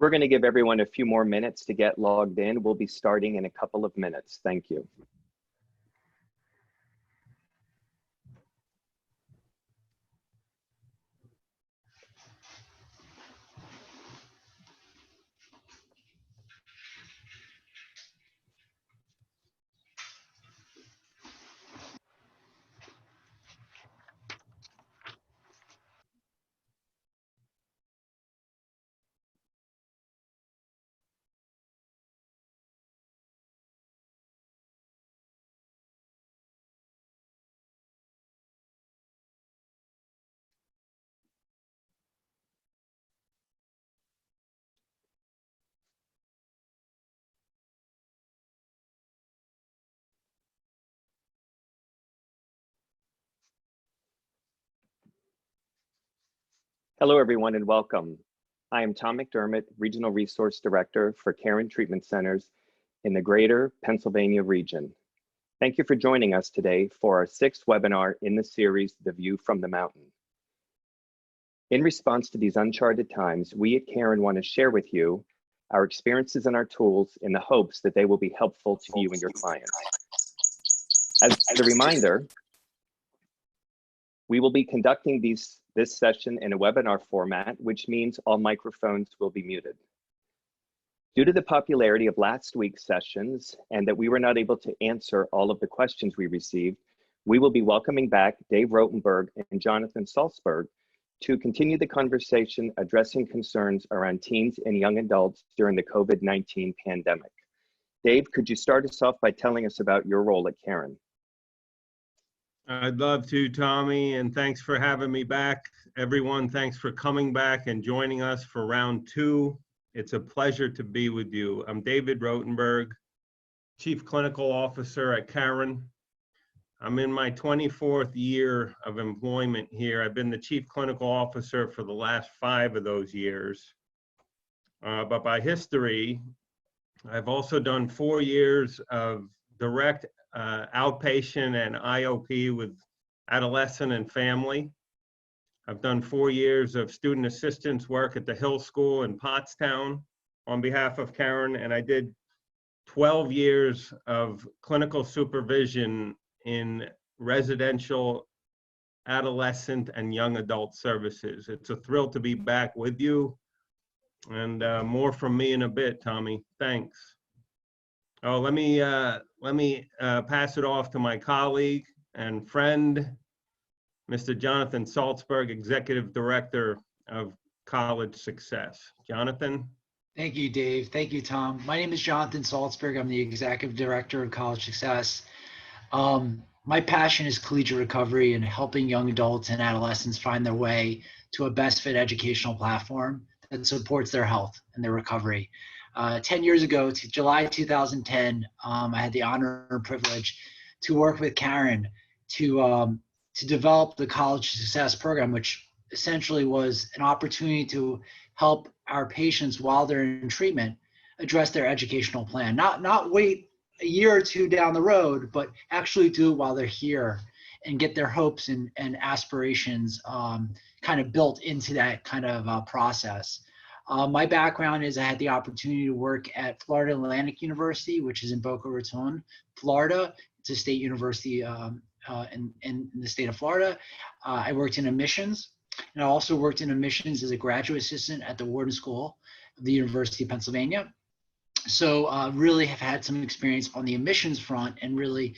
We're going to give everyone a few more minutes to get logged in. We'll be starting in a couple of minutes. Thank you. Hello, everyone, and welcome. I am Tom McDermott, Regional Resource Director for Caron Treatment Centers in the Greater Pennsylvania region. Thank you for joining us today for our 6th webinar in the series, The View from the Mountain. In response to these uncharted times, we at Caron want to share with you our experiences and our tools in the hopes that they will be helpful to you and your clients. As a reminder, we will be conducting this session in a webinar format, which means all microphones will be muted. Due to the popularity of last week's sessions and that we were not able to answer all of the questions we received, we will be welcoming back Dave Rotenberg and Jonathan Salzburg to continue the conversation addressing concerns around teens and young adults during the COVID-19 pandemic. Dave, could you start us off by telling us about your role at Caron? I'd love to, Tommy, and thanks for having me back. Everyone, thanks for coming back and joining us for round 2. It's a pleasure to be with you. I'm David Rotenberg, Chief Clinical Officer at Caron. I'm in my 24th year of employment here. I've been the Chief Clinical Officer for the last 5 of those years. But by history, I've also done 4 years of direct outpatient and IOP with adolescent and family. I've done 4 years of student assistance work at the Hill School in Pottstown on behalf of Caron, and I did 12 years of clinical supervision in residential, adolescent, and young adult services. It's a thrill to be back with you, and more from me in a bit, Tommy. Thanks. Oh, let me pass it off to my colleague and friend, Mr. Jonathan Salzburg, Executive Director of College Success. Jonathan? Thank you, Dave. Thank you, Tom. My name is Jonathan Salzburg. I'm the Executive Director of College Success. My passion is collegiate recovery and helping young adults and adolescents find their way to a best fit educational platform that supports their health and their recovery. 10 years ago, to July 2010, I had the honor and privilege to work with Caron to develop the College Success program, which essentially was an opportunity to help our patients while they're in treatment address their educational plan. Not wait a year or two down the road, but actually do it while they're here and get their hopes and aspirations kind of built into that kind of process. My background is I had the opportunity to work at Florida Atlantic University, which is in Boca Raton, Florida. It's a state university in the state of Florida. I worked in admissions, and I also worked in admissions as a graduate assistant at the Wharton School of the University of Pennsylvania. So really have had some experience on the admissions front, and really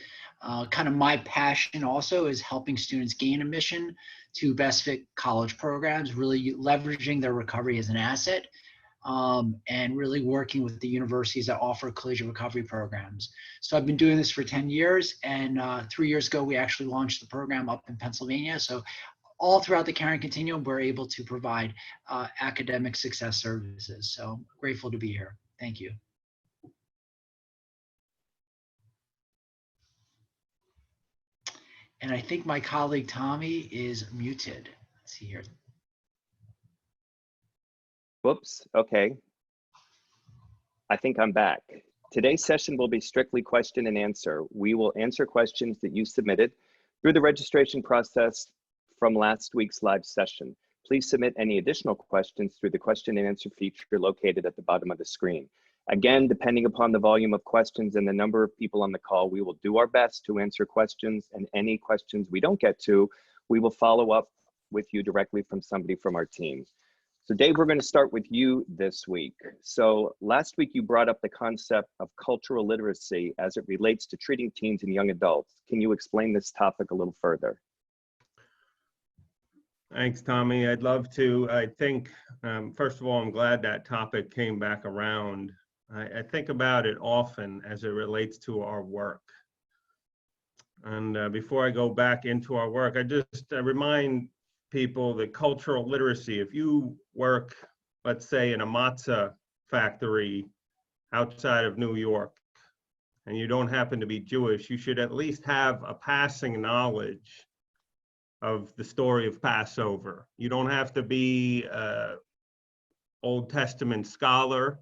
kind of my passion also is helping students gain admission to best fit college programs, really leveraging their recovery as an asset, and really working with the universities that offer collegiate recovery programs. So I've been doing this for 10 years, and 3 years ago, we actually launched the program up in Pennsylvania. So all throughout the Caron Continuum, we're able to provide academic success services. So grateful to be here. Thank you. And I think my colleague Tommy is muted. Let's see here. Whoops, okay. I think I'm back. Today's session will be strictly question and answer. We will answer questions that you submitted through the registration process from last week's live session. Please submit any additional questions through the question and answer feature located at the bottom of the screen. Again, depending upon the volume of questions and the number of people on the call, we will do our best to answer questions, and any questions we don't get to, we will follow up with you directly from somebody from our team. So Dave, we're going to start with you this week. So last week you brought up the concept of cultural literacy as it relates to treating teens and young adults. Can you explain this topic a little further? Thanks, Tommy. I'd love to. I think, first of all, I'm glad that topic came back around. I think about it often as it relates to our work. And before I go back into our work, I just remind people that cultural literacy, if you work, let's say, in a matzah factory outside of New York, and you don't happen to be Jewish, you should at least have a passing knowledge of the story of Passover. You don't have to be an Old Testament scholar.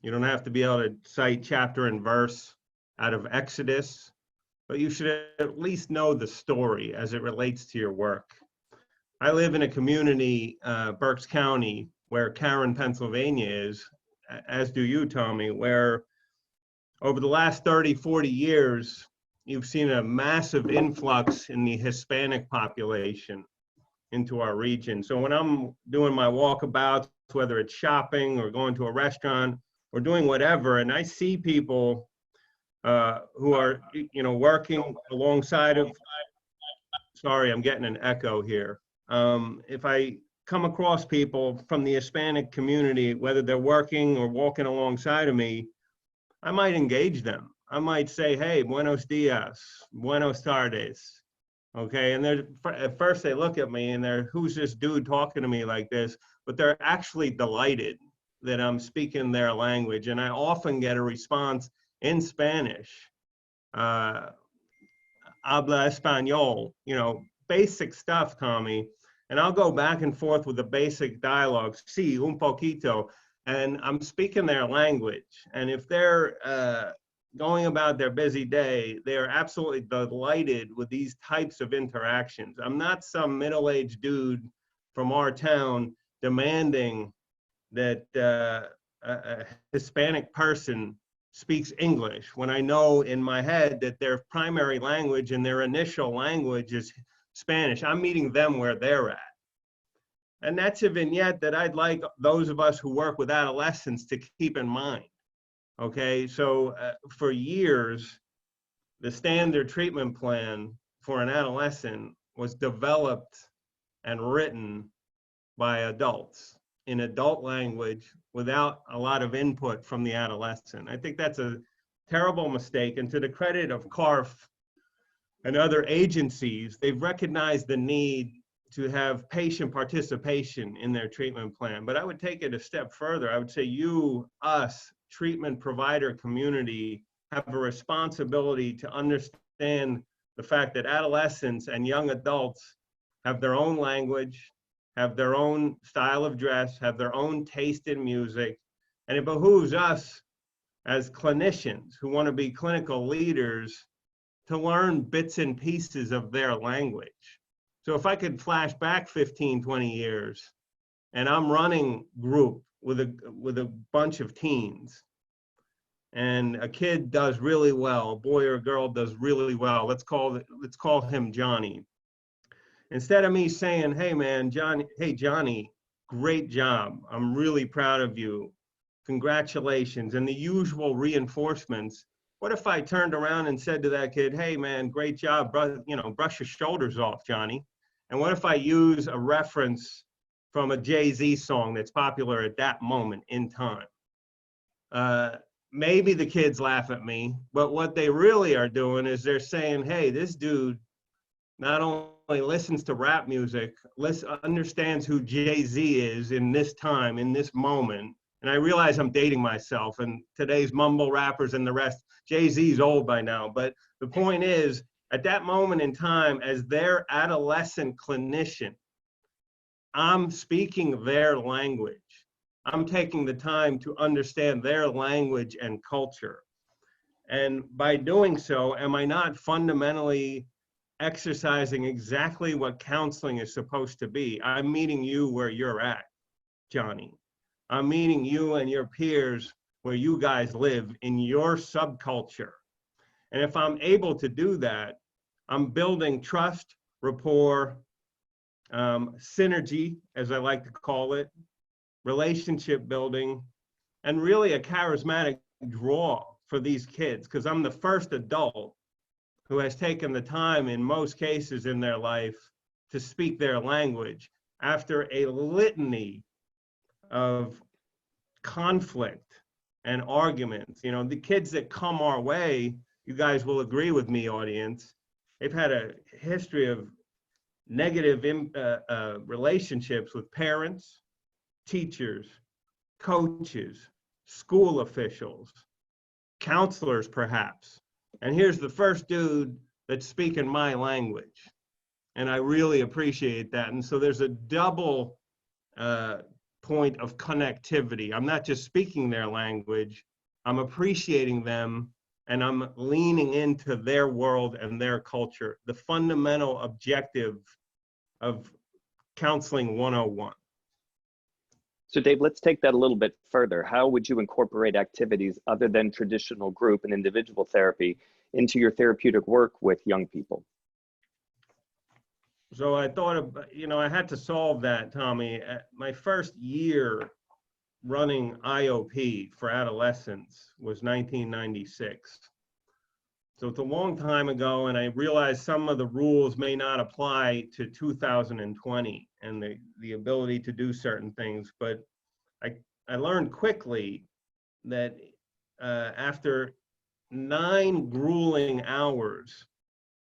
You don't have to be able to cite chapter and verse out of Exodus, but you should at least know the story as it relates to your work. I live in a community, Berks County, where Caron, Pennsylvania is, as do you, Tommy, where over the last 30, 40 years, you've seen a massive influx in the Hispanic population into our region. So when I'm doing my walkabouts, whether it's shopping or going to a restaurant or doing whatever, and I see people who are, working alongside of, sorry, I'm getting an echo here. If I come across people from the Hispanic community, whether they're working or walking alongside of me, I might engage them. I might say, hey, buenos dias, buenos tardes, okay? And at first they look at me and they're, who's this dude talking to me like this? But they're actually delighted that I'm speaking their language. And I often get a response in Spanish, habla español, basic stuff, Tommy. And I'll go back and forth with the basic dialogue, sí, un poquito, and I'm speaking their language. And if they're going about their busy day, they are absolutely delighted with these types of interactions. I'm not some middle-aged dude from our town demanding that a Hispanic person speaks English when I know in my head that their primary language and their initial language is Spanish. I'm meeting them where they're at. And that's a vignette that I'd like those of us who work with adolescents to keep in mind. Okay, so for years, the standard treatment plan for an adolescent was developed and written by adults in adult language without a lot of input from the adolescent. I think that's a terrible mistake. And to the credit of CARF and other agencies, they've recognized the need to have patient participation in their treatment plan. But I would take it a step further. I would say you, us, treatment provider community have a responsibility to understand the fact that adolescents and young adults have their own language, have their own style of dress, have their own taste in music, and it behooves us as clinicians who want to be clinical leaders to learn bits and pieces of their language. So if I could flash back 15, 20 years, and I'm running group with a bunch of teens, and a kid does really well, a boy or a girl does really well, let's call him Johnny. Instead of me saying, hey man, Johnny, great job, I'm really proud of you, congratulations, and the usual reinforcements, what if I turned around and said to that kid, hey man, great job, brush your shoulders off, Johnny. And what if I use a reference from a Jay-Z song that's popular at that moment in time? Maybe the kids laugh at me, but what they really are doing is they're saying, hey, this dude not only listens to rap music, understands who Jay-Z is in this time, in this moment. And I realize I'm dating myself and today's mumble rappers and the rest, Jay-Z's old by now. But the point is, at that moment in time, as their adolescent clinician, I'm speaking their language. I'm taking the time to understand their language and culture. And by doing so, am I not fundamentally exercising exactly what counseling is supposed to be. I'm meeting you where you're at, Johnny. I'm meeting you and your peers where you guys live in your subculture. And if I'm able to do that, I'm building trust, rapport, synergy, as I like to call it, relationship building, and really a charismatic draw for these kids, because I'm the first adult who has taken the time in most cases in their life to speak their language after a litany of conflict and arguments. You know, the kids that come our way, you guys will agree with me, audience, they've had a history of negative relationships with parents, teachers, coaches, school officials, counselors perhaps. And here's the first dude that's speaking my language. And I really appreciate that. And so there's a double point of connectivity. I'm not just speaking their language, I'm appreciating them, and I'm leaning into their world and their culture, the fundamental objective of Counseling 101. So Dave, let's take that a little bit further. How would you incorporate activities other than traditional group and individual therapy into your therapeutic work with young people? So I thought, I had to solve that, Tommy. My first year running IOP for adolescents was 1996. So it's a long time ago, and I realized some of the rules may not apply to 2020 and the ability to do certain things. But I learned quickly that after 9 grueling hours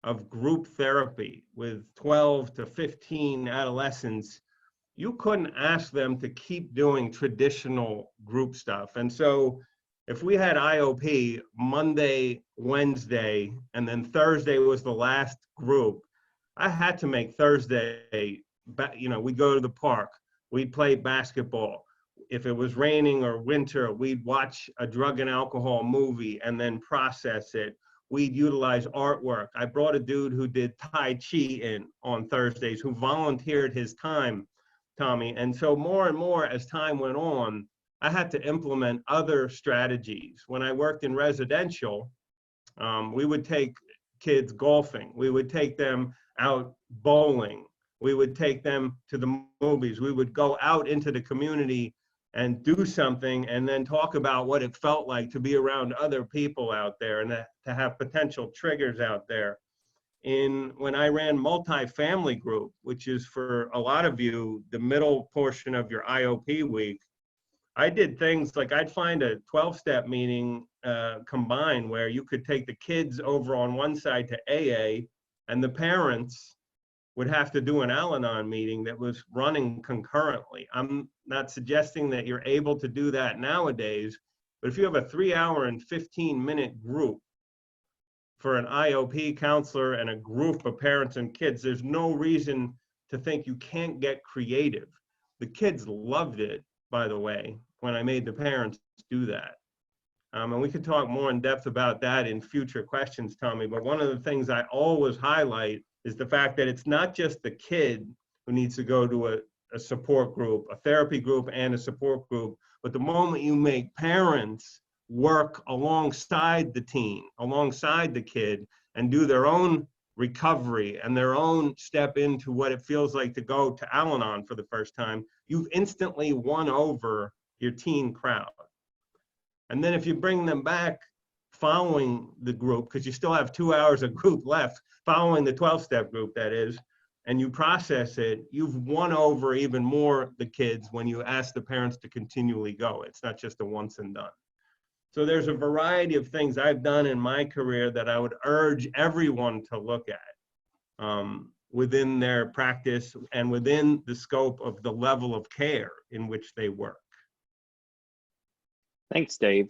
of group therapy with 12 to 15 adolescents, you couldn't ask them to keep doing traditional group stuff. And so if we had IOP Monday, Wednesday, and then Thursday was the last group, I had to make Thursday, we'd go to the park, we'd play basketball. If it was raining or winter, we'd watch a drug and alcohol movie and then process it. We'd utilize artwork. I brought a dude who did Tai Chi in on Thursdays, who volunteered his time, Tommy. And so more and more as time went on, I had to implement other strategies. When I worked in residential, we would take kids golfing. We would take them out bowling. We would take them to the movies. We would go out into the community and do something and then talk about what it felt like to be around other people out there and to have potential triggers out there. When I ran multifamily group, which is for a lot of you, the middle portion of your IOP week, I did things like I'd find a 12-step meeting combined where you could take the kids over on one side to AA and the parents would have to do an Al-Anon meeting that was running concurrently. I'm not suggesting that you're able to do that nowadays, but if you have a 3-hour and 15-minute group for an IOP counselor and a group of parents and kids, there's no reason to think you can't get creative. The kids loved it, by the way, when I made the parents do that. And we could talk more in depth about that in future questions, Tommy, but one of the things I always highlight is the fact that it's not just the kid who needs to go to a support group, a therapy group and a support group, but the moment you make parents work alongside the teen, alongside the kid, and do their own recovery and their own step into what it feels like to go to Al-Anon for the first time, you've instantly won over your teen crowd. And then if you bring them back following the group, because you still have 2 hours of group left, following the 12-step group, that is, and you process it, you've won over even more the kids when you ask the parents to continually go. It's not just a once and done. So there's a variety of things I've done in my career that I would urge everyone to look at within their practice and within the scope of the level of care in which they work. Thanks, Dave.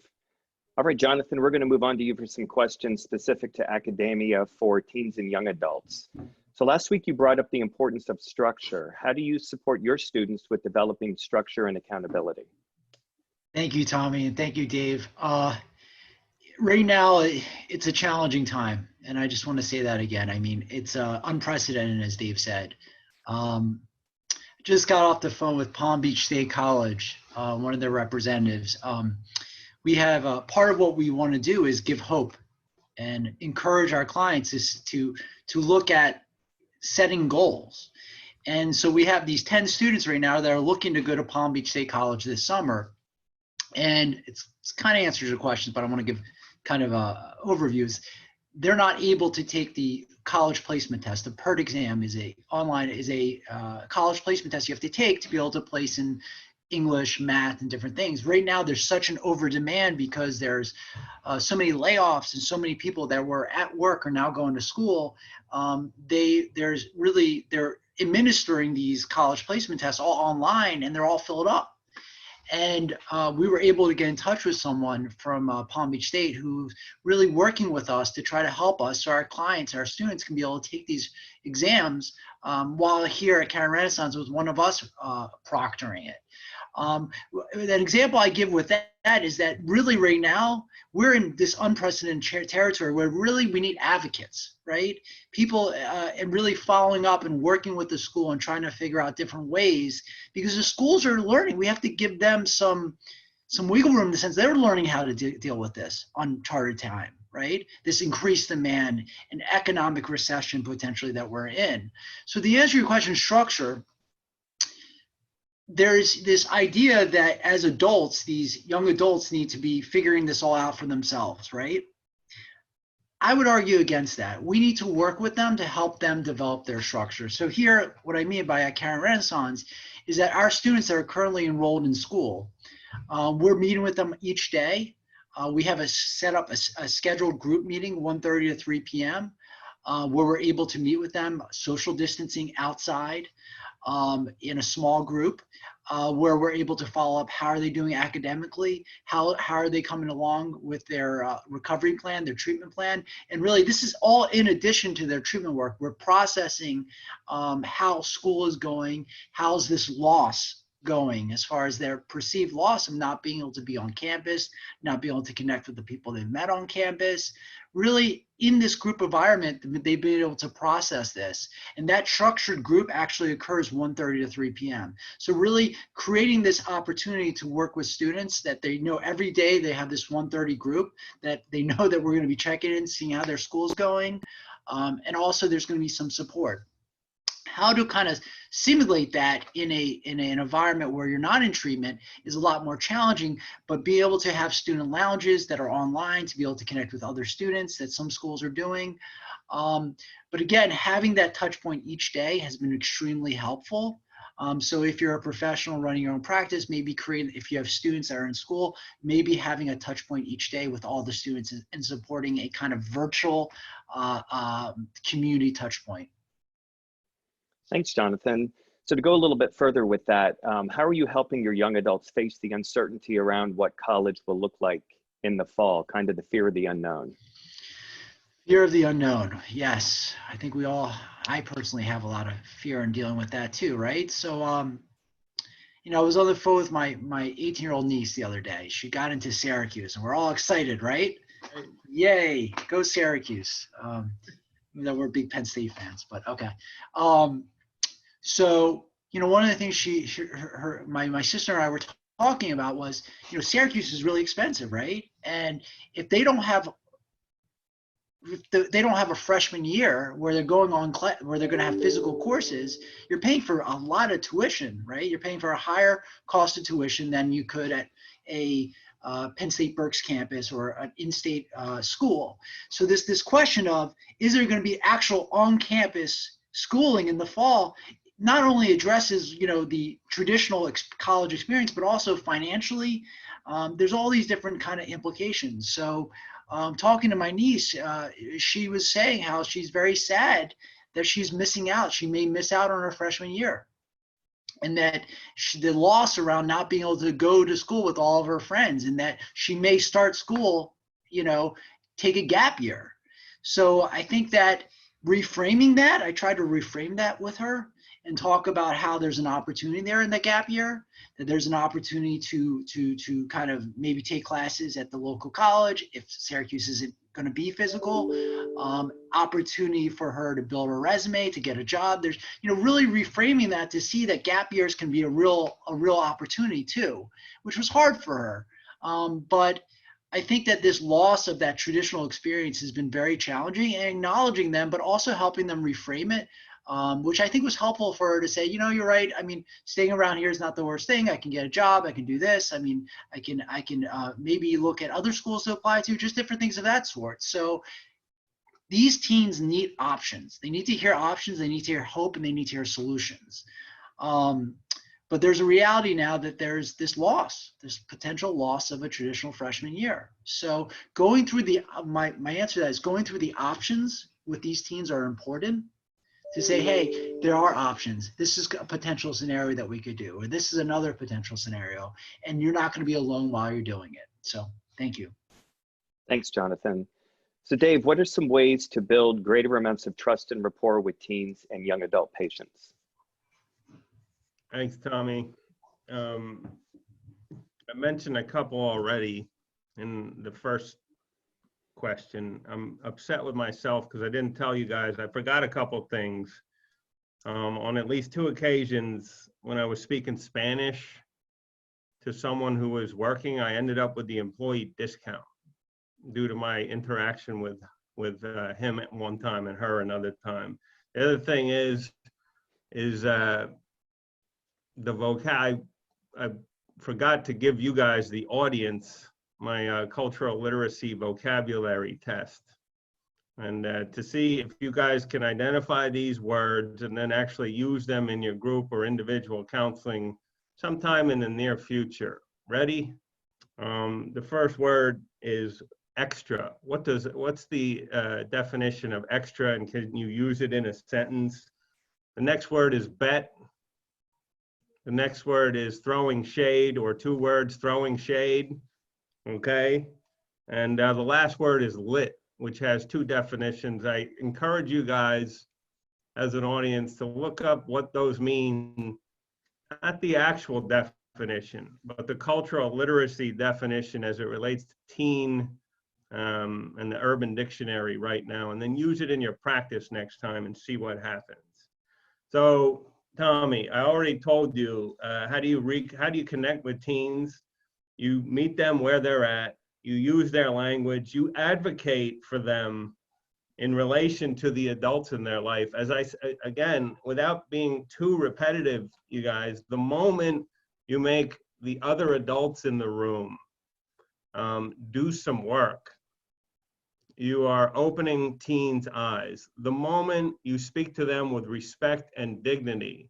All right, Jonathan, we're going to move on to you for some questions specific to academia for teens and young adults. So last week you brought up the importance of structure. How do you support your students with developing structure and accountability? Thank you, Tommy, and thank you, Dave. Right now, it's a challenging time, and I just want to say that again. I mean, it's unprecedented, as Dave said. Um, just got off the phone with Palm Beach State College, one of their representatives. We have part of what we want to do is give hope and encourage our clients is to look at setting goals. And so we have these 10 students right now that are looking to go to Palm Beach State College this summer. And it's kind of answers your questions, but I want to give kind of overviews. They're not able to take the college placement test. The PERT exam is a college placement test you have to take to be able to place in English, math, and different things. Right now, there's such an over demand because there's so many layoffs and so many people that were at work are now going to school. They're administering these college placement tests all online, and they're all filled up. And we were able to get in touch with someone from Palm Beach State who's really working with us to try to help us so our clients, our students can be able to take these exams while here at Caron Renaissance was one of us proctoring it. That example I give with that is that really right now we're in this unprecedented territory where really we need advocates, right? People and really following up and working with the school and trying to figure out different ways because the schools are learning. We have to give them some wiggle room in the sense they're learning how to deal with this uncharted time, right? This increased demand and economic recession potentially that we're in. So the answer to your question, structure, there's this idea that as adults, these young adults need to be figuring this all out for themselves, right? I would argue against that. We need to work with them to help them develop their structure. So here, what I mean by at Caron Renaissance is that our students that are currently enrolled in school, we're meeting with them each day. We have set up a scheduled group meeting, 1:30 to 3 p.m., where we're able to meet with them, social distancing outside, in a small group, where we're able to follow up. How are they doing academically? How are they coming along with their recovery plan, their treatment plan? And really, this is all in addition to their treatment work. We're processing how school is going, how's this loss going as far as their perceived loss of not being able to be on campus, not being able to connect with the people they've met on campus. Really, in this group environment, they've been able to process this. And that structured group actually occurs 1:30 to 3 p.m. So really creating this opportunity to work with students that they know every day they have this 1:30 group that they know that we're going to be checking in, seeing how their school's going. And also there's going to be some support. How to kind of simulate that in an environment where you're not in treatment is a lot more challenging, but be able to have student lounges that are online to be able to connect with other students that some schools are doing. But again, having that touch point each day has been extremely helpful. So if you're a professional running your own practice, maybe if you have students that are in school, maybe having a touch point each day with all the students and supporting a kind of virtual community touch point. Thanks, Jonathan. So to go a little bit further with that, how are you helping your young adults face the uncertainty around what college will look like in the fall, kind of the fear of the unknown? Fear of the unknown. Yes, I think I personally have a lot of fear in dealing with that too, right? So, I was on the phone with my 18-year-old niece the other day. She got into Syracuse and we're all excited, right? Yay, go Syracuse. We're big Penn State fans, but okay. So, one of the things my sister and I were talking about was, Syracuse is really expensive, right? And if they don't have a freshman year where they're going where they're going to have physical courses, you're paying for a lot of tuition, right? You're paying for a higher cost of tuition than you could at a Penn State Berks campus or an in-state school. So this question of, is there going to be actual on-campus schooling in the fall, not only addresses, the traditional college experience, but also financially. There's all these different kind of implications. So talking to my niece, she was saying how she's very sad that she's missing out. She may miss out on her freshman year. And that the loss around not being able to go to school with all of her friends, and that she may start school, take a gap year. So I think that I tried to reframe that with her and talk about how there's an opportunity there in the gap year, that there's an opportunity to kind of maybe take classes at the local college if Syracuse isn't going to be physical, opportunity for her to build her resume, to get a job. There's, really reframing that to see that gap years can be a real opportunity too, which was hard for her. But I think that this loss of that traditional experience has been very challenging, and acknowledging them, but also helping them reframe it, which I think was helpful for her to say, you're right. I mean, staying around here is not the worst thing. I can get a job. I can do this. I mean, I can maybe look at other schools to apply to, just different things of that sort. So these teens need options. They need to hear options. They need to hear hope, and they need to hear solutions. But there's a reality now that there's this potential loss of a traditional freshman year. So going through my answer to that is going through the options with these teens are important, to say, hey, there are options. This is a potential scenario that we could do, or this is another potential scenario, and you're not going to be alone while you're doing it. So thank you. Thanks, Jonathan. So Dave, what are some ways to build greater amounts of trust and rapport with teens and young adult patients? Thanks, Tommy. I mentioned a couple already in the first question. I'm upset with myself because I didn't tell you guys. I forgot a couple things. On at least 2 occasions when I was speaking Spanish to someone who was working, I ended up with the employee discount due to my interaction with him at one time and her another time. The other thing is the vocab. I forgot to give you guys, the audience, my cultural literacy vocabulary test, and to see if you guys can identify these words and then actually use them in your group or individual counseling sometime in the near future. Ready? The first word is extra. What's the definition of extra, and can you use it in a sentence? The next word is bet. The next word is throwing shade, or 2 words, throwing shade, okay? And the last word is lit, which has 2 definitions. I encourage you guys as an audience to look up what those mean, not the actual definition, but the cultural literacy definition as it relates to teen and the Urban Dictionary right now, and then use it in your practice next time and see what happens. So, Tommy, I already told you, how do you connect with teens? You meet them where they're at, you use their language, you advocate for them in relation to the adults in their life. As again, without being too repetitive, you guys, the moment you make the other adults in the room do some work, you are opening teens' eyes. The moment you speak to them with respect and dignity,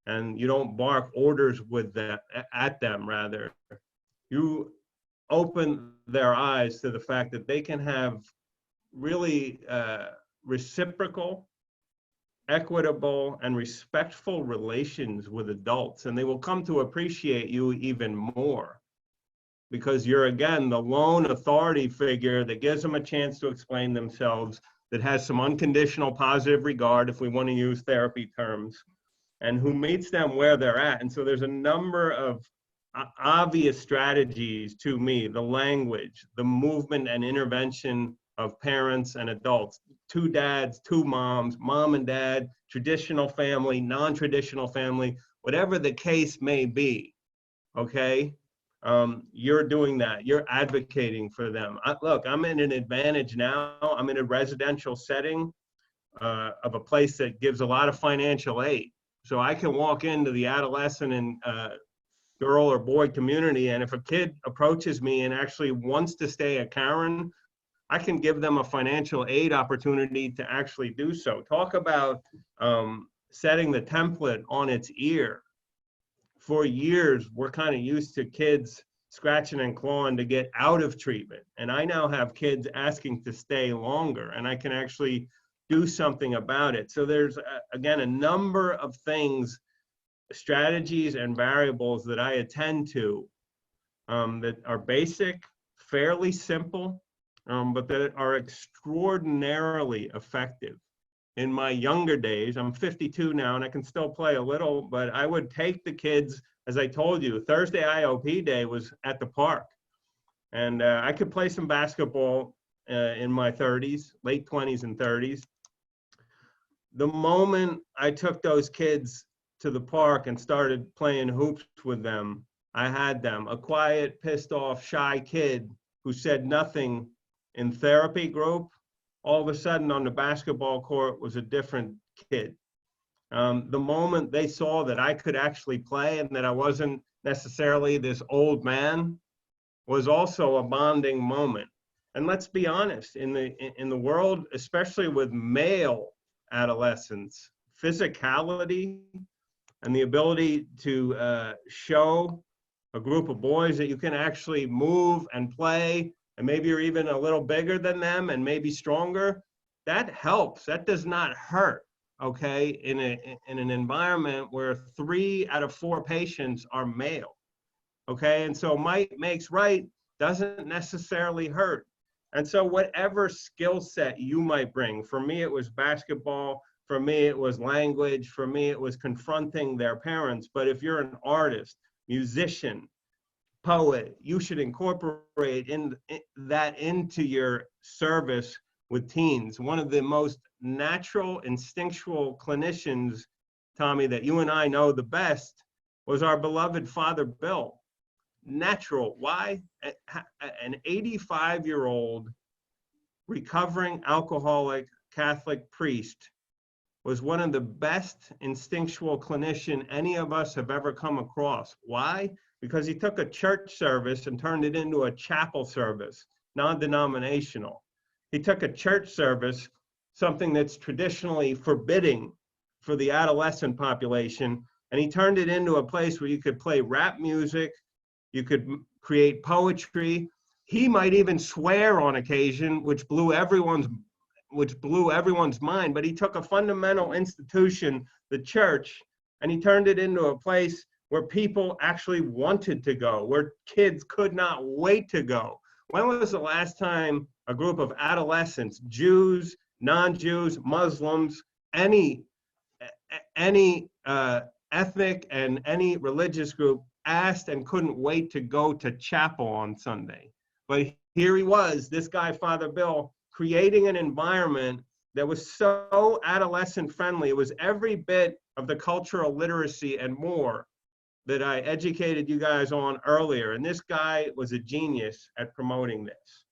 and you don't bark orders at them, rather, you open their eyes to the fact that they can have really reciprocal, equitable, and respectful relations with adults, and they will come to appreciate you even more, because you're, again, the lone authority figure that gives them a chance to explain themselves, that has some unconditional positive regard, if we want to use therapy terms, and who meets them where they're at. And so there's a number of obvious strategies to me: the language, the movement and intervention of parents and adults, 2 dads, 2 moms, mom and dad, traditional family, non-traditional family, whatever the case may be, okay? You're doing that. You're advocating for them. Look, I'm in an advantage now. I'm in a residential setting of a place that gives a lot of financial aid. So I can walk into the adolescent and girl or boy community, and if a kid approaches me and actually wants to stay at Caron, I can give them a financial aid opportunity to actually do so. Talk about setting the template on its ear. For years, we're kind of used to kids scratching and clawing to get out of treatment. And I now have kids asking to stay longer, and I can actually do something about it. So there's, again, a number of things, strategies and variables that I attend to that are basic, fairly simple, but that are extraordinarily effective in my younger days. I'm 52 now and I can still play a little, but I would take the kids, as I told you, Thursday IOP day was at the park. And I could play some basketball in my 30s, late 20s and 30s. The moment I took those kids to the park and started playing hoops with them, I had them, a quiet, pissed off, shy kid who said nothing in therapy group, all of a sudden on the basketball court was a different kid. The moment they saw that I could actually play and that I wasn't necessarily this old man was also a bonding moment. And let's be honest, in the world, especially with male adolescents, physicality and the ability to show a group of boys that you can actually move and play, and maybe you're even a little bigger than them and maybe stronger, that helps. That does not hurt, okay, in an environment where 3 out of 4 patients are male, okay? And so might makes right doesn't necessarily hurt. And so whatever skill set you might bring, for me it was basketball, for me it was language, for me it was confronting their parents. But if you're an artist, musician, poet, you should incorporate that into your service with teens. One of the most natural, instinctual clinicians, Tommy, that you and I know the best was our beloved Father Bill. Natural. Why? An 85-year-old recovering alcoholic Catholic priest was one of the best instinctual clinician any of us have ever come across. Why? Because he took a church service and turned it into a chapel service, non-denominational. He took a church service, something that's traditionally forbidding for the adolescent population, and he turned it into a place where you could play rap music, you could create poetry. He might even swear on occasion, which blew everyone's mind, but he took a fundamental institution, the church, and he turned it into a place where people actually wanted to go, where kids could not wait to go. When was the last time a group of adolescents, Jews, non-Jews, Muslims, any ethnic and any religious group asked and couldn't wait to go to chapel on Sunday? But here he was, this guy, Father Bill, creating an environment that was so adolescent friendly. It was every bit of the cultural literacy and more that I educated you guys on earlier. And this guy was a genius at promoting this.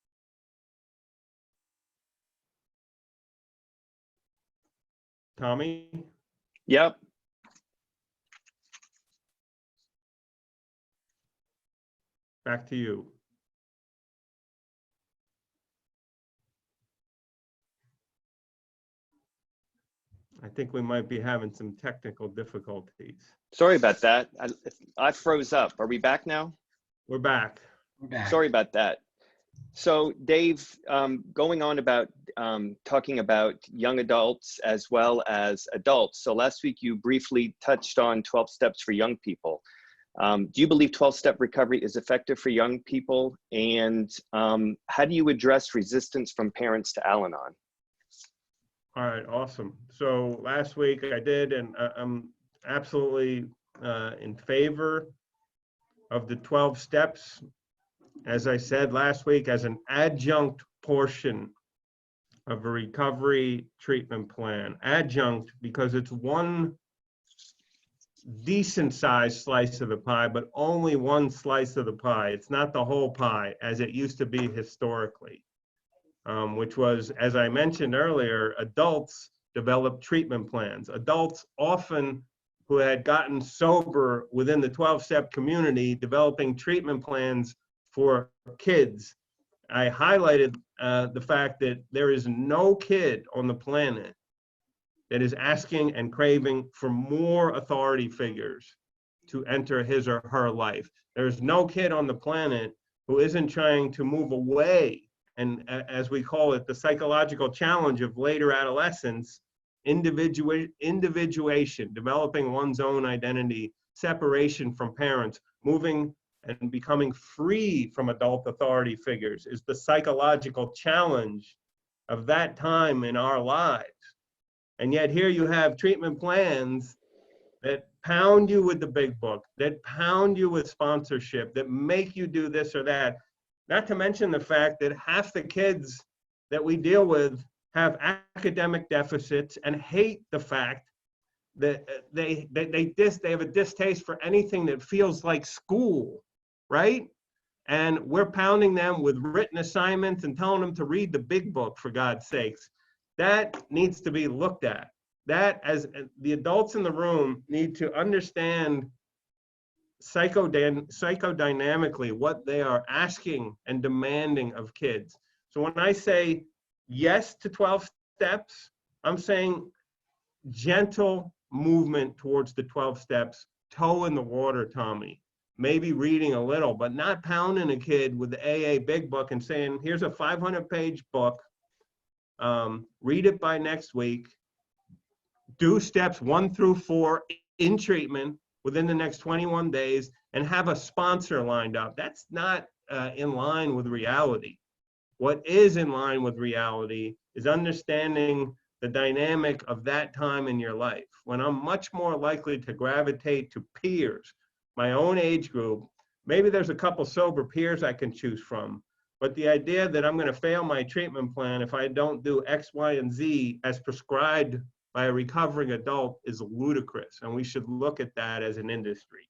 Tommy? Yep. Back to you. I think we might be having some technical difficulties. Sorry about that. I froze up. Are we back now? We're back. We're back. Sorry about that. So Dave, going on about talking about young adults as well as adults. So last week you briefly touched on 12 steps for young people. Do you believe 12-step recovery is effective for young people? And how do you address resistance from parents to Al-Anon? All right, awesome. So last week I did, and I'm absolutely in favor of the 12 steps, as I said last week, as an adjunct portion of a recovery treatment plan. Adjunct because it's one decent sized slice of the pie, but only one slice of the pie. It's not the whole pie as it used to be historically. Which was, as I mentioned earlier, adults develop treatment plans. Adults often who had gotten sober within the 12-step community developing treatment plans for kids. I highlighted the fact that there is no kid on the planet that is asking and craving for more authority figures to enter his or her life. There's no kid on the planet who isn't trying to move away, and as we call it, the psychological challenge of later adolescence, individuation, developing one's own identity, separation from parents, moving and becoming free from adult authority figures is the psychological challenge of that time in our lives. And yet here you have treatment plans that pound you with the big book, that pound you with sponsorship, that make you do this or that. Not to mention the fact that half the kids that we deal with have academic deficits and hate the fact that they have a distaste for anything that feels like school, right? And we're pounding them with written assignments and telling them to read the big book, for God's sakes. That needs to be looked at. That, as the adults in the room need to understand psychodynamically what they are asking and demanding of kids. So when I say yes to 12 steps, I'm saying gentle movement towards the 12 steps, toe in the water, Tommy. Maybe reading a little, but not pounding a kid with the AA big book and saying, here's a 500-page book, read it by next week, do steps 1 through 4 in treatment within the next 21 days, and have a sponsor lined up. That's not in line with reality. What is in line with reality is understanding the dynamic of that time in your life, when I'm much more likely to gravitate to peers, my own age group. Maybe there's a couple sober peers I can choose from, but the idea that I'm going to fail my treatment plan if I don't do X, Y, and Z as prescribed by a recovering adult is ludicrous, and we should look at that as an industry.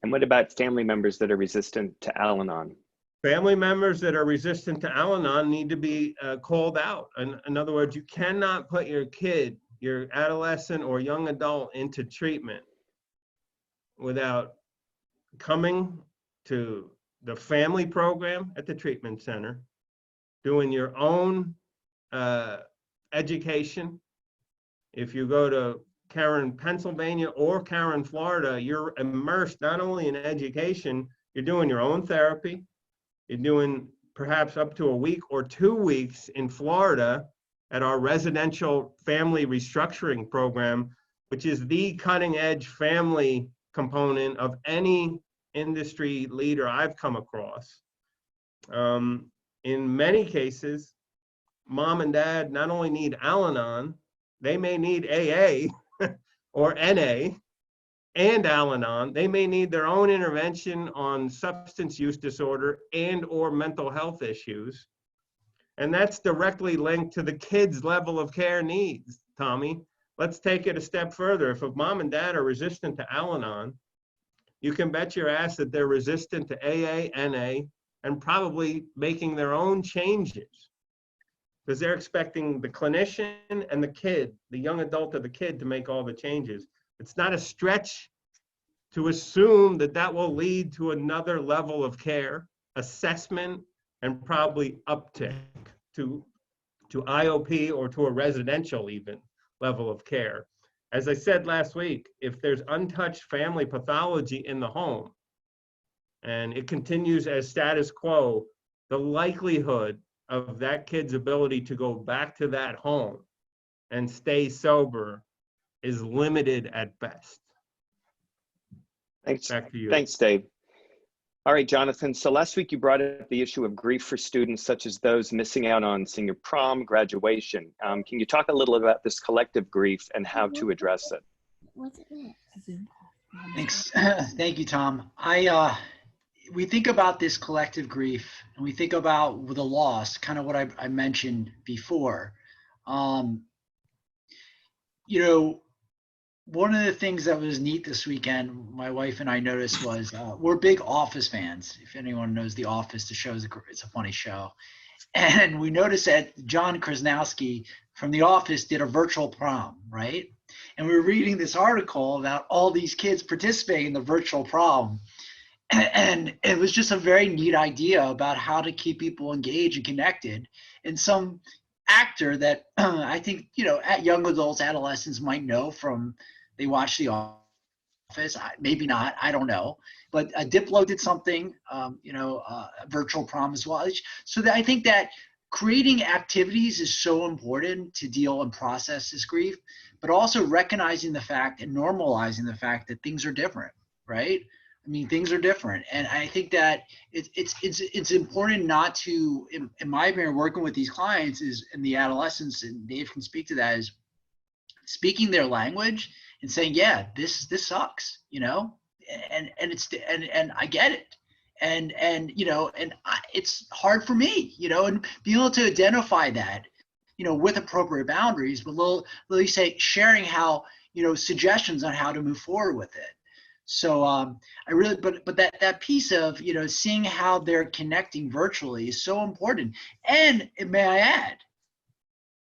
And what about family members that are resistant to Al-Anon? Family members that are resistant to Al-Anon need to be called out. In other words, you cannot put your kid, your adolescent or young adult into treatment without coming to the family program at the treatment center, doing your own education. If you go to Caron, Pennsylvania or Caron, Florida, you're immersed not only in education, you're doing your own therapy. You're doing perhaps up to a week or 2 weeks in Florida at our residential family restructuring program, which is the cutting edge family component of any industry leader I've come across. In many cases, mom and dad not only need Al-Anon, they may need AA or NA and Al-Anon. They may need their own intervention on substance use disorder and or mental health issues. And that's directly linked to the kids' level of care needs, Tommy. Let's take it a step further. If a mom and dad are resistant to Al-Anon, you can bet your ass that they're resistant to AA, NA, and probably making their own changes, because they're expecting the clinician and the kid, the young adult or the kid, to make all the changes. It's not a stretch to assume that that will lead to another level of care, assessment, and probably uptick to IOP or to a residential even level of care. As I said last week, if there's untouched family pathology in the home and it continues as status quo, the likelihood of that kid's ability to go back to that home and stay sober is limited at best. Thanks. Back to you. Thanks, Dave. All right, Jonathan. So last week you brought up the issue of grief for students such as those missing out on senior prom, graduation. Can you talk a little about this collective grief and how to address it? Thanks. Thank you, Tom. We think about this collective grief and we think about the loss, kind of what I mentioned before. You know, one of the things that was neat this weekend, my wife and I noticed was we're big Office fans. If anyone knows The Office, the show it's a funny show. And we noticed that John Krasinski from The Office did a virtual prom, right? And we were reading this article about all these kids participating in the virtual prom. And it was just a very neat idea about how to keep people engaged and connected. And some actor that I think, you know, at young adults, adolescents might know from they watch The Office, maybe not, I don't know. But Diplo did something, virtual prom as well. So that I think that creating activities is so important to deal and process this grief, but also recognizing the fact and normalizing the fact that things are different, right? I I mean, things are different, and I think that it's important not to, in my opinion, working with these clients is in the adolescents, and Dave can speak to that, is speaking their language and saying, yeah, this sucks, you know, and I get it, and it's hard for me, you know, and being able to identify that, you know, with appropriate boundaries, but let me say sharing how, you know, suggestions on how to move forward with it. So I really, but that piece of, you know, seeing how they're connecting virtually is so important. And may I add,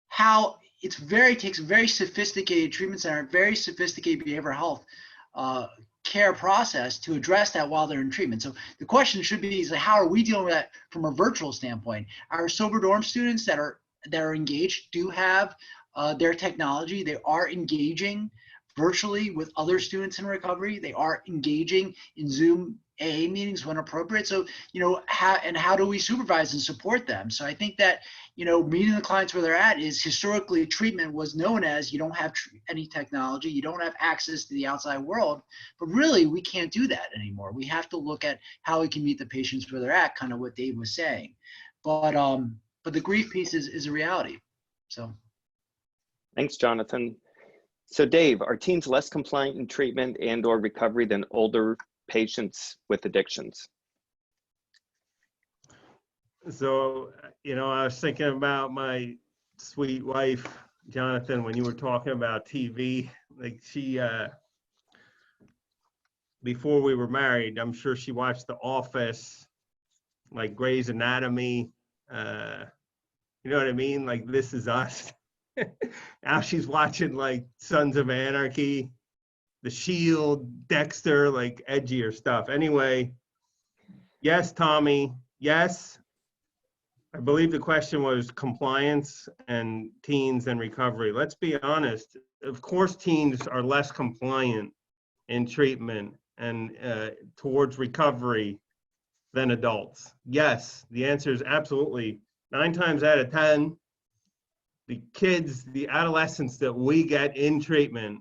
how it's takes a very sophisticated treatment center, very sophisticated behavioral health care process to address that while they're in treatment. So the question should be, is like, how are we dealing with that from a virtual standpoint? Our sober dorm students that are engaged do have their technology. They are engaging virtually with other students in recovery. They are engaging in Zoom AA meetings when appropriate. So, you know, how do we supervise and support them? So I think that, you know, meeting the clients where they're at is, historically treatment was known as, you don't have any technology, you don't have access to the outside world, but really we can't do that anymore. We have to look at how we can meet the patients where they're at, kind of what Dave was saying. But the grief piece is a reality. So. Thanks, Jonathan. So Dave, are teens less compliant in treatment and or recovery than older patients with addictions? So, you know, I was thinking about my sweet wife, Jonathan, when you were talking about TV. Like, she, before we were married, I'm sure she watched The Office, like Grey's Anatomy, you know what I mean? Like, This Is Us. Now she's watching like Sons of Anarchy, The Shield, Dexter, like edgier stuff. Anyway, yes, Tommy, yes. I believe the question was compliance and teens and recovery. Let's be honest. Of course, teens are less compliant in treatment and towards recovery than adults. Yes, the answer is absolutely. 9 times out of 10, the kids, the adolescents that we get in treatment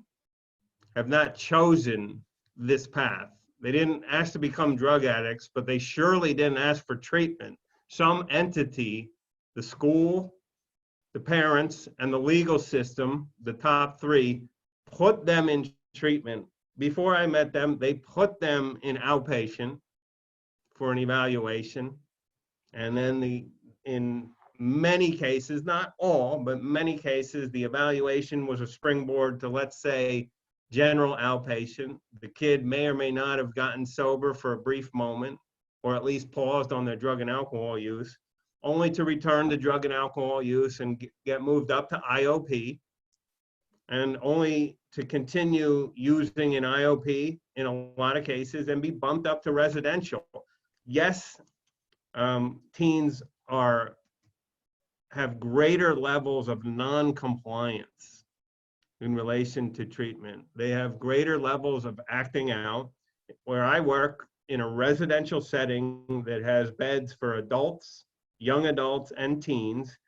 have not chosen this path. They didn't ask to become drug addicts, but they surely didn't ask for treatment. Some entity, the school, the parents, and the legal system, the top 3, put them in treatment. Before I met them, they put them in outpatient for an evaluation. And then in many cases, not all, but many cases, the evaluation was a springboard to, let's say, general outpatient. The kid may or may not have gotten sober for a brief moment, or at least paused on their drug and alcohol use, only to return to drug and alcohol use and get moved up to IOP, and only to continue using an IOP in a lot of cases and be bumped up to residential. Yes, teens have greater levels of non-compliance in relation to treatment. They have greater levels of acting out. Where I work in a residential setting that has beds for adults, young adults, and teens,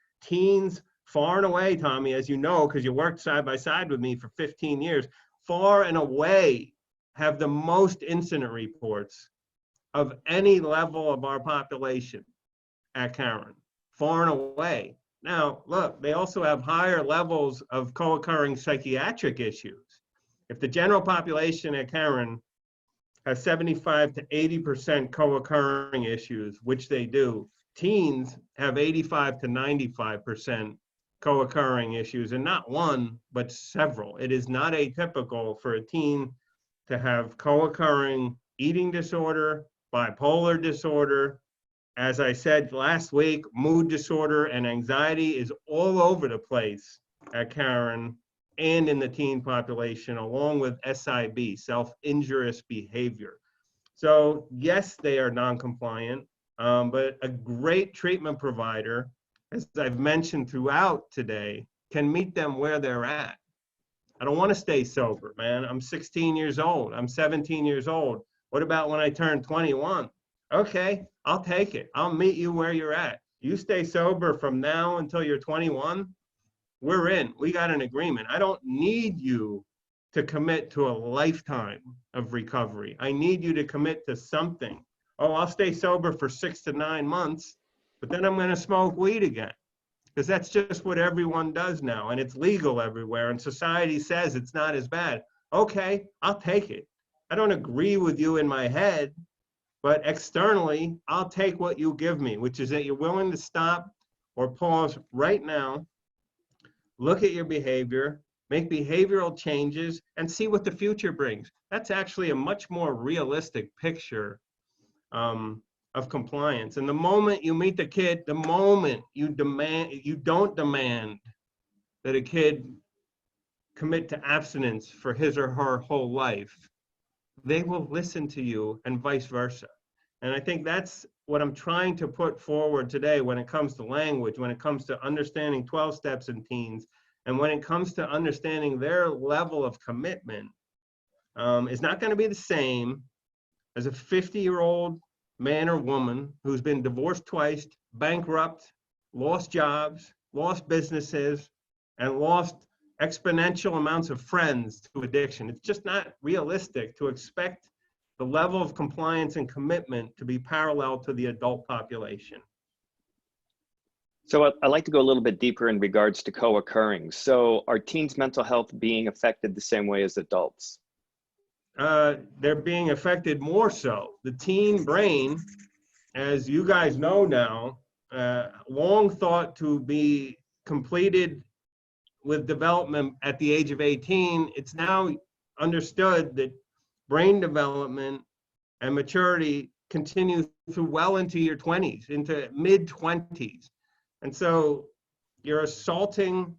far and away, Tommy, as you know, because you worked side by side with me for 15 years, far and away have the most incident reports of any level of our population at Caron. Far and away. Now, look, they also have higher levels of co-occurring psychiatric issues. If the general population at Caron has 75 to 80% co-occurring issues, which they do, teens have 85 to 95% co-occurring issues, and not one, but several. It is not atypical for a teen to have co-occurring eating disorder, bipolar disorder. As I said last week, mood disorder and anxiety is all over the place at Caron and in the teen population, along with SIB, self-injurious behavior. So yes, they are non-compliant, but a great treatment provider, as I've mentioned throughout today, can meet them where they're at. I don't want to stay sober, man. I'm 16 years old. I'm 17 years old. What about when I turn 21? Okay, I'll take it. I'll meet you where you're at. You stay sober from now until you're 21, we're in. We got an agreement. I don't need you to commit to a lifetime of recovery. I need you to commit to something. Oh, I'll stay sober for 6 to 9 months, but then I'm going to smoke weed again. Because that's just what everyone does now, and it's legal everywhere, and society says it's not as bad. Okay, I'll take it. I don't agree with you in my head, but externally, I'll take what you give me, which is that you're willing to stop or pause right now, look at your behavior, make behavioral changes, and see what the future brings. That's actually a much more realistic picture of compliance. And the moment you meet the kid, the moment you don't demand that a kid commit to abstinence for his or her whole life, they will listen to you, and vice versa. And I think that's what I'm trying to put forward today when it comes to language, when it comes to understanding 12 steps in teens, and when it comes to understanding their level of commitment. It's not going to be the same as a 50-year-old man or woman who's been divorced twice, bankrupt, lost jobs, lost businesses, and lost exponential amounts of friends to addiction. It's just not realistic to expect the level of compliance and commitment to be parallel to the adult population. So I'd like to go a little bit deeper in regards to co-occurring. So are teens' mental health being affected the same way as adults? They're being affected more so. The teen brain, as you guys know now, long thought to be completed with development at the age of 18, it's now understood that brain development and maturity continue through well into your 20s, into mid-20s. And so you're assaulting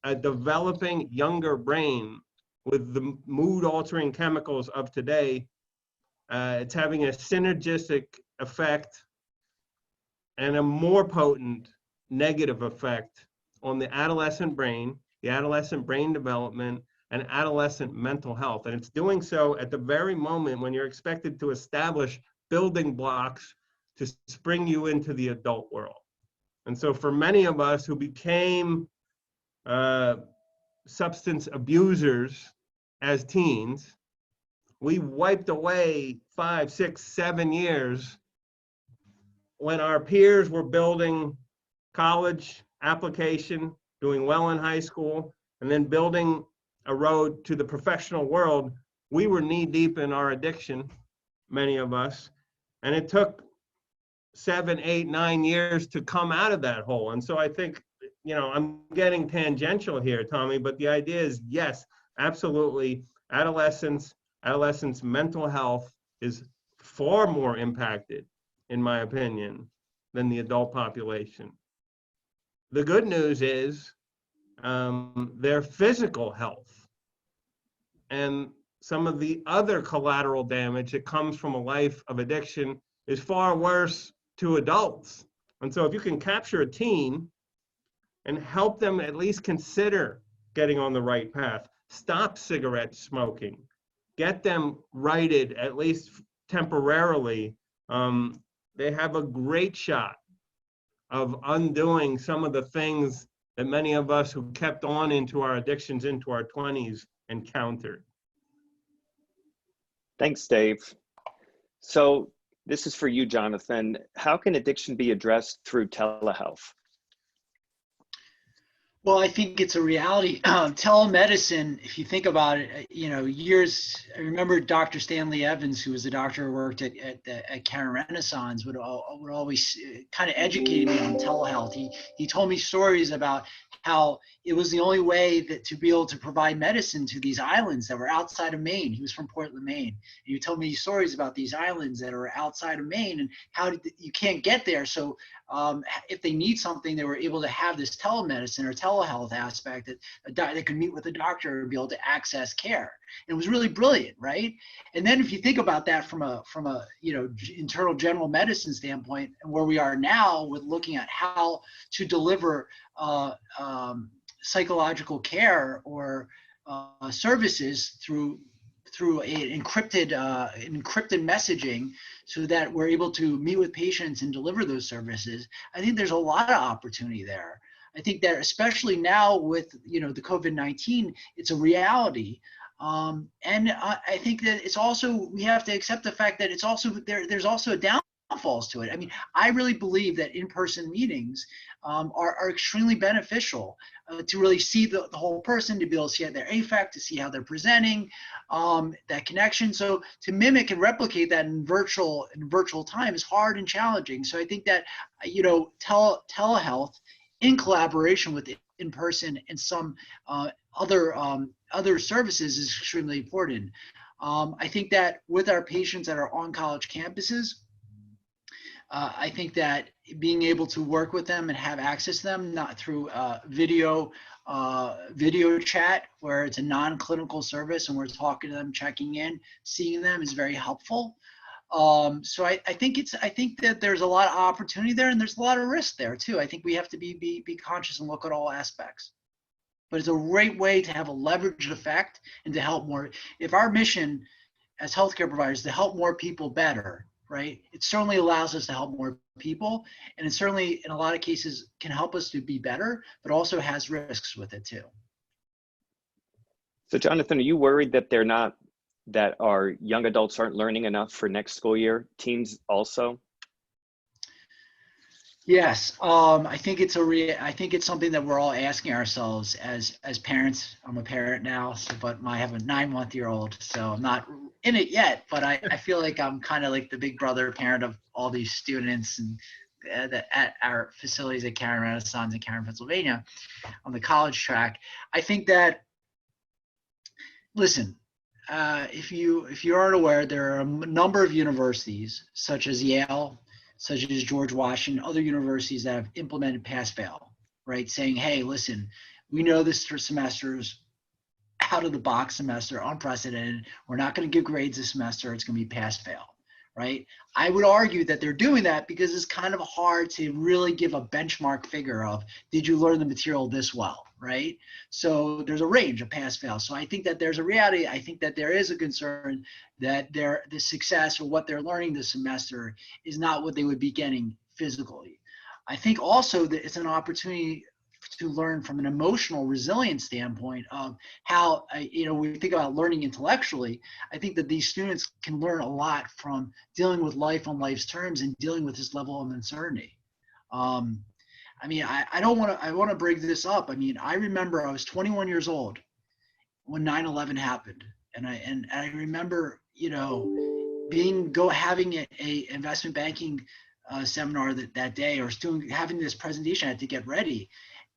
a developing younger brain with the mood-altering chemicals of today. It's having a synergistic effect and a more potent negative effect on the adolescent brain development, and adolescent mental health. And it's doing so at the very moment when you're expected to establish building blocks to spring you into the adult world. And so for many of us who became substance abusers as teens, we wiped away 5, 6, 7 years when our peers were building college application, doing well in high school, and then building a road to the professional world. We were knee deep in our addiction, many of us, and it took 7, 8, 9 years to come out of that hole. And so I think, you know, I'm getting tangential here, Tommy, but the idea is, yes, absolutely, adolescents' mental health is far more impacted, in my opinion, than the adult population. The good news is their physical health and some of the other collateral damage that comes from a life of addiction is far worse to adults. And so if you can capture a teen and help them at least consider getting on the right path, stop cigarette smoking, get them righted at least temporarily, they have a great shot of undoing some of the things that many of us who kept on into our addictions into our 20s encountered. Thanks, Dave. So this is for you, Jonathan. How can addiction be addressed through telehealth? Well, I think it's a reality. Telemedicine, if you think about it, you know, I remember Dr. Stanley Evans, who was a doctor who worked at Caron Renaissance, would always kind of educate me on telehealth. He told me stories about how it was the only way that to be able to provide medicine to these islands that were outside of Maine. He was from Portland, Maine. And he told me stories about these islands that are outside of Maine and how you can't get there. So if they need something, they were able to have this telemedicine or telehealth aspect that they could meet with a doctor and be able to access care. And it was really brilliant, right? And then if you think about that from a you know, internal general medicine standpoint, and where we are now with looking at how to deliver psychological care or services through encrypted messaging, so that we're able to meet with patients and deliver those services, I think there's a lot of opportunity there. I think that especially now with, you know, the COVID-19, it's a reality. I think that it's also, we have to accept the fact that it's also, there's also downfalls to it. I mean, I really believe that in-person meetings are extremely beneficial to really see the whole person, to be able to see their affect, to see how they're presenting, that connection. So to mimic and replicate that in virtual time is hard and challenging. So I think that, telehealth in collaboration with in-person and some other services is extremely important. I think that with our patients that are on college campuses, I think that being able to work with them and have access to them, not through video chat, where it's a non-clinical service and we're talking to them, checking in, seeing them, is very helpful. So I think that there's a lot of opportunity there, and there's a lot of risk there too. I think we have to be conscious and look at all aspects. But it's a great way to have a leveraged effect and to help more. If our mission as healthcare providers is to help more people better, right? It certainly allows us to help more people, and it certainly, in a lot of cases, can help us to be better, but also has risks with it too. So Jonathan, are you worried that our young adults aren't learning enough for next school year? Teens also? Yes, I think it's something that we're all asking ourselves as parents. I'm a parent now, but I have a 9-month-old, so I'm not in it yet. But I feel like I'm kind of like the big brother parent of all these students and at our facilities at Caron Renaissance in Caron, Pennsylvania, on the college track. I think that, listen, if you aren't aware, there are a number of universities such as Yale, such as George Washington, other universities that have implemented pass-fail, right? Saying, hey, listen, we know this semester is out of the box semester, unprecedented. We're not going to give grades this semester. It's going to be pass-fail, right? I would argue that they're doing that because it's kind of hard to really give a benchmark figure of, did you learn the material this well, right? So there's a range of pass-fail. So I think that there's a reality. I think that there is a concern that the success or what they're learning this semester is not what they would be getting physically. I think also that it's an opportunity to learn from an emotional resilience standpoint of how, when we think about learning intellectually, I think that these students can learn a lot from dealing with life on life's terms and dealing with this level of uncertainty. I want to bring this up. I mean, I remember I was 21 years old when 9/11 happened. And I remember, having a investment banking seminar that day, or having this presentation. I had to get ready,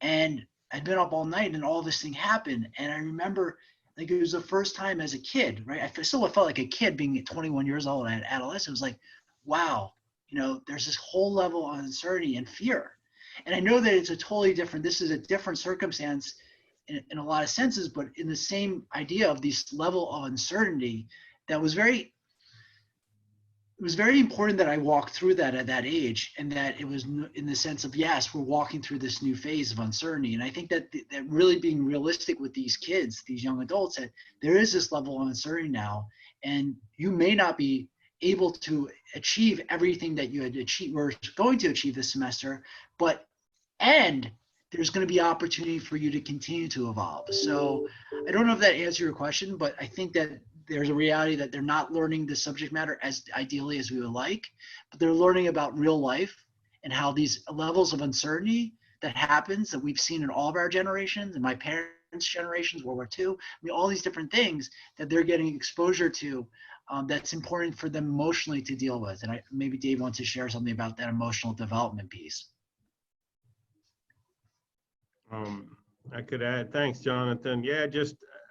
and I'd been up all night, and all this thing happened. And I remember, like, it was the first time as a kid, right? I still felt like a kid being 21 years old at Adolescent. It was like, wow, there's this whole level of uncertainty and fear. And I know that this is a different circumstance in a lot of senses, but in the same idea of this level of uncertainty, that was it was very important that I walked through that at that age, and that it was in the sense of, yes, we're walking through this new phase of uncertainty. And I think that really being realistic with these kids, these young adults, that there is this level of uncertainty now, and you may not be able to achieve everything that you were going to achieve this semester, and there's going to be opportunity for you to continue to evolve. So I don't know if that answers your question, but I think that there's a reality that they're not learning the subject matter as ideally as we would like, but they're learning about real life and how these levels of uncertainty that happens, that we've seen in all of our generations, and my parents' generations, World War II, all these different things that they're getting exposure to, that's important for them emotionally to deal with. And maybe Dave wants to share something about that emotional development piece. I could add, thanks, Jonathan. Yeah,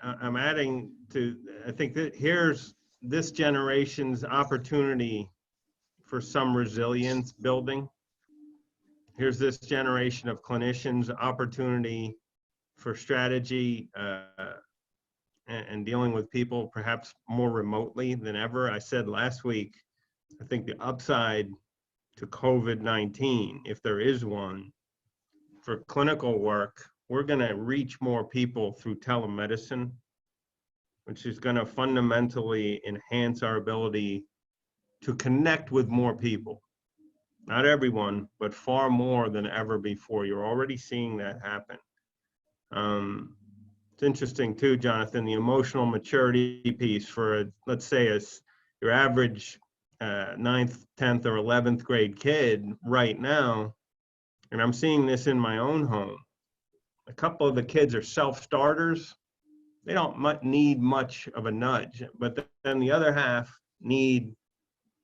I'm adding to, I think that here's this generation's opportunity for some resilience building. Here's this generation of clinicians' opportunity for strategy and dealing with people perhaps more remotely than ever. I said last week, I think the upside to COVID-19, if there is one, for clinical work, we're going to reach more people through telemedicine, which is going to fundamentally enhance our ability to connect with more people. Not everyone, but far more than ever before. You're already seeing that happen. It's interesting too, Jonathan, the emotional maturity piece for let's say your average 9th, 10th, or 11th grade kid right now, and I'm seeing this in my own home. A couple of the kids are self-starters. They don't need much of a nudge, but then the other half need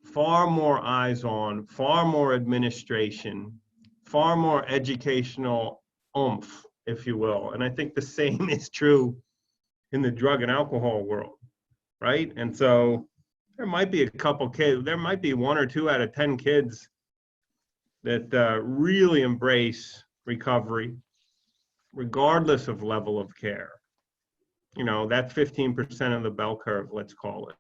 far more eyes on, far more administration, far more educational oomph, if you will. And I think the same is true in the drug and alcohol world, right? And so there might be a couple kids, there might be 1 or 2 out of 10 kids that really embrace recovery, regardless of level of care. You know, that's 15% of the bell curve, let's call it.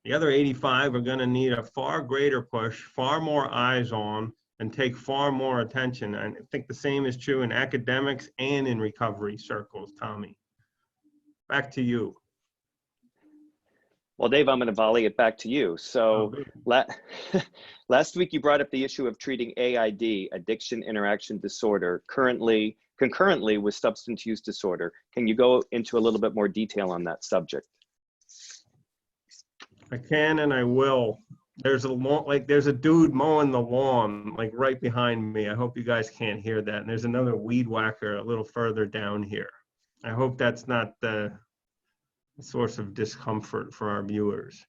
The other 85 are going to need a far greater push, far more eyes on, and take far more attention. And I think the same is true in academics and in recovery circles, Tommy. Back to you. Well, Dave, I'm going to volley it back to you. So last week you brought up the issue of treating AID, addiction interaction disorder, concurrently with substance use disorder. Can you go into a little bit more detail on that subject? I can and I will. There's a dude mowing the lawn like right behind me. I hope you guys can't hear that. And there's another weed whacker a little further down here. I hope that's not the source of discomfort for our viewers.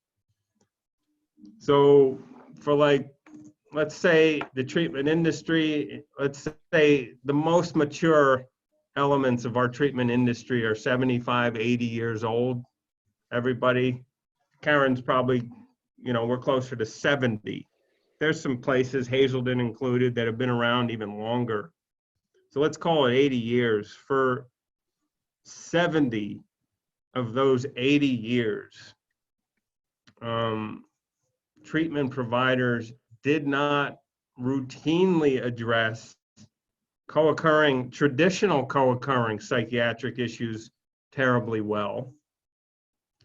So for let's say the treatment industry, let's say the most mature elements of our treatment industry are 75, 80 years old. Everybody, Caron's probably, we're closer to 70. There's some places, Hazelden included, that have been around even longer. So let's call it 80 years. For 70 of those 80 years, treatment providers did not routinely address traditional co-occurring psychiatric issues terribly well.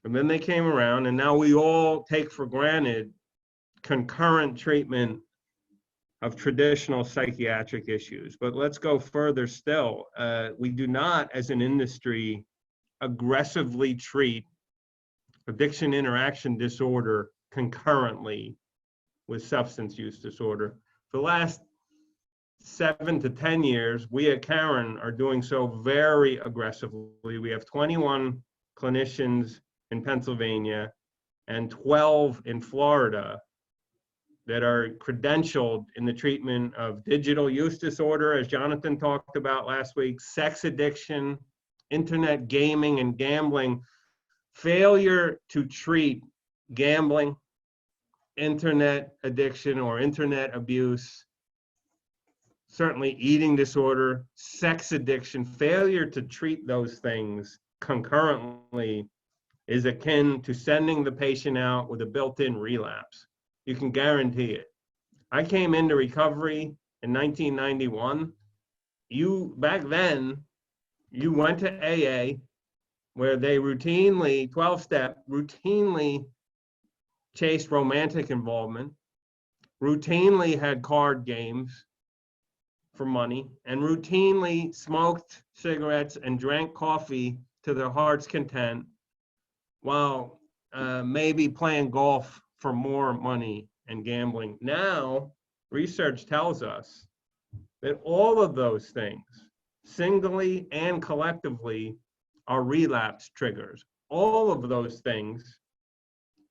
And then they came around, and now we all take for granted concurrent treatment of traditional psychiatric issues. But let's go further still. We do not, as an industry, aggressively treat addiction interaction disorder concurrently with substance use disorder. For the last 7 to 10 years, we at Caron are doing so very aggressively. We have 21 clinicians in Pennsylvania and 12 in Florida that are credentialed in the treatment of digital use disorder, as Jonathan talked about last week, sex addiction, internet gaming and gambling, failure to treat gambling, internet addiction or internet abuse, certainly eating disorder, sex addiction, failure to treat those things concurrently is akin to sending the patient out with a built-in relapse. You can guarantee it. I came into recovery in 1991. Back then, you went to AA where they routinely, 12-step, routinely chased romantic involvement, routinely had card games for money, and routinely smoked cigarettes and drank coffee to their heart's content, while maybe playing golf for more money and gambling. Now, research tells us that all of those things, singly and collectively, are relapse triggers. All of those things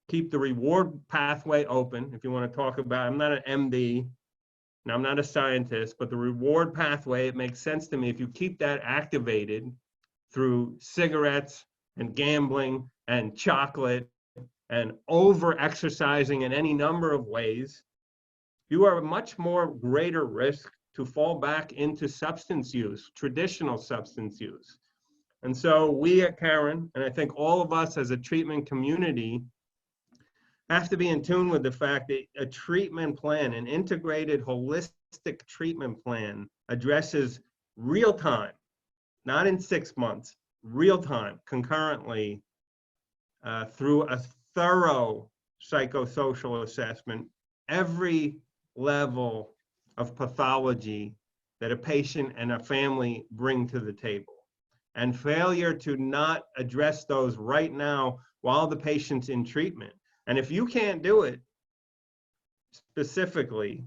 keep the reward pathway open. If you want to talk about, I'm not an MD, and I'm not a scientist, but the reward pathway, it makes sense to me. If you keep that activated through cigarettes and gambling and chocolate and over-exercising in any number of ways, you are a much more greater risk to fall back into substance use, traditional substance use. And so we at Caron, and I think all of us as a treatment community, have to be in tune with the fact that a treatment plan, an integrated, holistic treatment plan, addresses real time, not in 6 months, real time, concurrently, through a thorough psychosocial assessment, every level of pathology that a patient and a family bring to the table. and failure to not address those right now while the patient's in treatment. And if you can't do it specifically,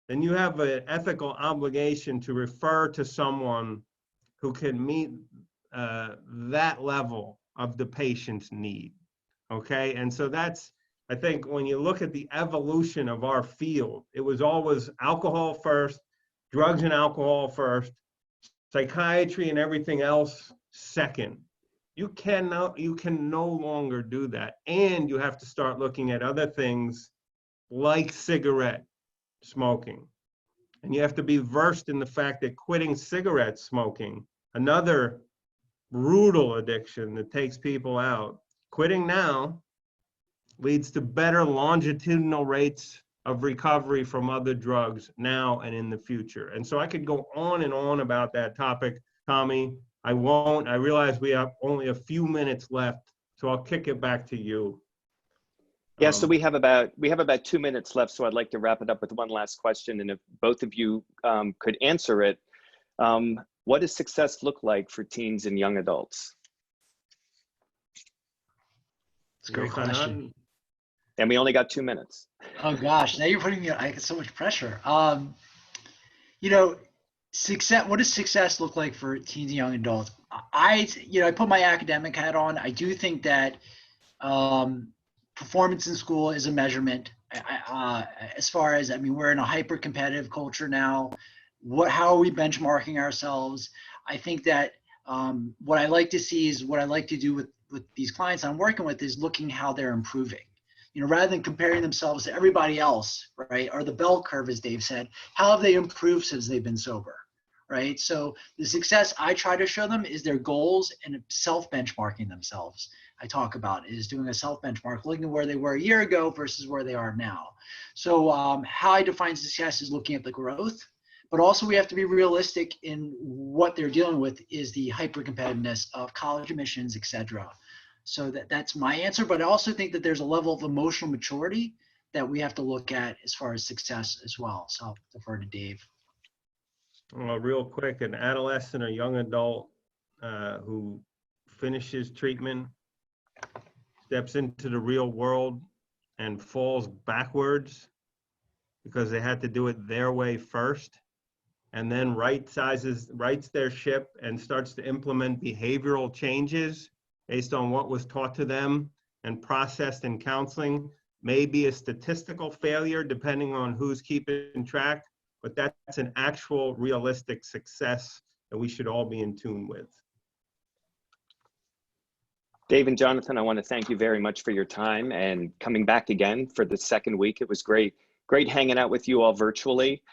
then you have an ethical obligation to refer to someone who can meet that level of the patient's need. Okay, and so that's, I think, when you look at the evolution of our field, it was always alcohol first, drugs and alcohol first, psychiatry and everything else second. You can no longer do that, and you have to start looking at other things like cigarette smoking. And you have to be versed in the fact that quitting cigarette smoking, another brutal addiction that takes people out, quitting now leads to better longitudinal rates of recovery from other drugs now and in the future. And so I could go on and on about that topic, Tommy. I won't. I realize we have only a few minutes left, so I'll kick it back to you. Yeah, so we have about 2 minutes left, so I'd like to wrap it up with one last question. And if both of you could answer it, what does success look like for teens and young adults? It's a great question. And we only got 2 minutes. Oh gosh, now you're putting me, I get so much pressure. You know, success, what does success look like for teens and young adults? I put my academic hat on. I do think that performance in school is a measurement. As far as, I mean, we're in a hyper competitive culture now. How are we benchmarking ourselves? I think that what I like to see is, what I like to do with these clients I'm working with is looking how they're improving. You know, rather than comparing themselves to everybody else, right? Or the bell curve, as Dave said, how have they improved since they've been sober, right? So the success I try to show them is their goals and self-benchmarking themselves. I talk about is doing a self-benchmark, looking at where they were a year ago versus where they are now. So how I define success is looking at the growth, but also we have to be realistic in what they're dealing with is the hyper-competitiveness of college admissions, et cetera. So that's my answer, but I also think that there's a level of emotional maturity that we have to look at as far as success as well. So I'll defer to Dave. Well, real quick, an adolescent or young adult who finishes treatment, steps into the real world and falls backwards because they had to do it their way first, and then rights their ship and starts to implement behavioral changes based on what was taught to them and processed in counseling, may be a statistical failure depending on who's keeping track, but that's an actual realistic success that we should all be in tune with. Dave and Jonathan, I want to thank you very much for your time and coming back again for the second week. It was great hanging out with you all virtually.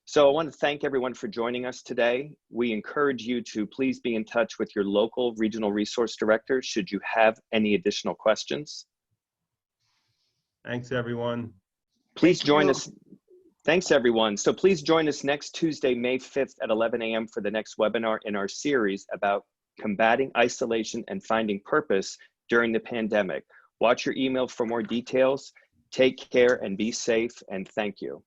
So I want to thank everyone for joining us today. We encourage you to please be in touch with your local regional resource director should you have any additional questions. Thanks, everyone. Please join us. Thanks, everyone. So please join us next Tuesday, May 5th at 11 a.m. for the next webinar in our series about combating isolation and finding purpose during the pandemic. Watch your email for more details. Take care and be safe, and thank you.